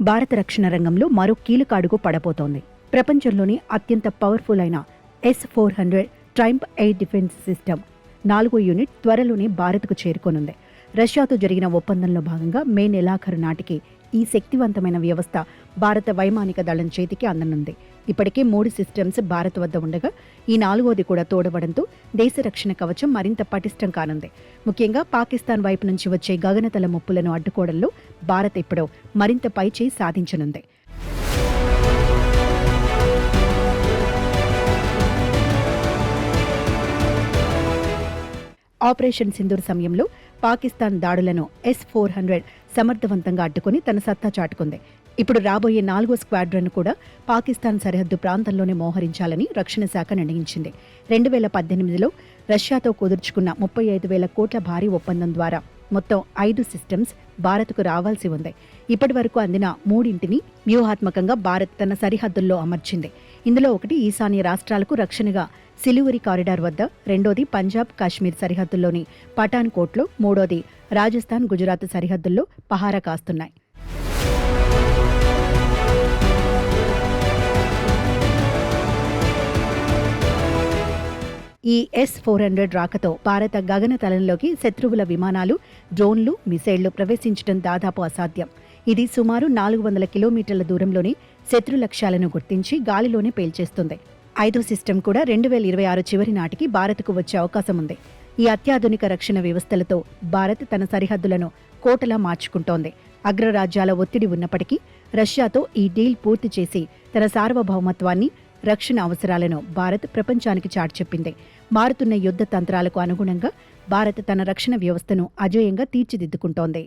భారత రక్షణ రంగంలో మరో కీలక అడుగు పడబోతోంది. ప్రపంచంలోని అత్యంత పవర్ఫుల్ అయిన S-400 triumph air defence system 4వ యూనిట్ త్వరలోనే భారత్కు చేరుకోనుంది. రష్యాతో జరిగిన ఒప్పందంలో భాగంగా మే నెలాఖరు నాటికి ఈ శక్తివంతమైన వ్యవస్థ భారత వైమానిక దళం చేతికి అందనుంది. ఇప్పటికే 3 సిస్టమ్స్ భారత్ వద్ద ఉండగా ఈ 4వది కూడా తోడవడంతో దేశ రక్షణ కవచం మరింత పటిష్టం కానుంది. ముఖ్యంగా పాకిస్తాన్ వైపు నుంచి వచ్చే గగనతల ముప్పులను అడ్డుకోవడంలో భారత్ ఇప్పుడు మరింత పైచేయి సాధించనుంది. ఆపరేషన్ సింధూర్ సమయంలో పాకిస్తాన్ దాడులను S-400 సమర్థవంతంగా అడ్డుకుని తన సత్తా చాటుకుంది. ఇప్పుడు రాబోయే 4వ స్క్వాడ్రన్ కూడా పాకిస్తాన్ సరిహద్దు ప్రాంతంలోనే మోహరించాలని రక్షణ శాఖ నిర్ణయించింది. 2018లో రష్యాతో కుదుర్చుకున్న 35,000 కోట్ల భారీ ఒప్పందం ద్వారా మొత్తం 5 సిస్టమ్స్ భారత్కు రావాల్సి ఉంది. ఇప్పటి వరకు అందిన 3ంటిని వ్యూహాత్మకంగా భారత్ తన సరిహద్దుల్లో అమర్చింది. ఇందులో ఒకటి ఈశాన్య రాష్ట్రాలకు రక్షణగా సిలిగురి కారిడార్ వద్ద, రెండోది పంజాబ్ కాశ్మీర్ సరిహద్దుల్లోని పఠాన్ కోట్లో, మూడోది రాజస్థాన్ గుజరాత్ సరిహద్దుల్లో పహారా కాస్తున్నాయి. ఈ S-400 రాకతో భారత గగనతలంలోకి శత్రువుల విమానాలు, డ్రోన్లు, మిసైళ్లు ప్రవేశించడం దాదాపు అసాధ్యం. ఇది సుమారు 400 కిలోమీటర్ల దూరంలోని శత్రు లక్ష్యాలను గుర్తించి గాలిలోనే పేల్చేస్తుంది. 5వ సిస్టమ్ కూడా 2026 చివరి నాటికి భారత్కు వచ్చే అవకాశం ఉంది. ఈ అత్యాధునిక రక్షణ వ్యవస్థలతో భారత్ తన సరిహద్దులను కోటలా మార్చుకుంటోంది. అగ్రరాజ్యాల ఒత్తిడి ఉన్నప్పటికీ రష్యాతో ఈ డీల్ పూర్తి చేసి తన సార్వభౌమత్వాన్ని, రక్షణ అవసరాలను భారత్ ప్రపంచానికి చాటిచెప్పింది. మారుతున్న యుద్ధ తంత్రాలకు అనుగుణంగా భారత్ తన రక్షణ వ్యవస్థను అజేయంగా తీర్చిదిద్దుకుంటోంది.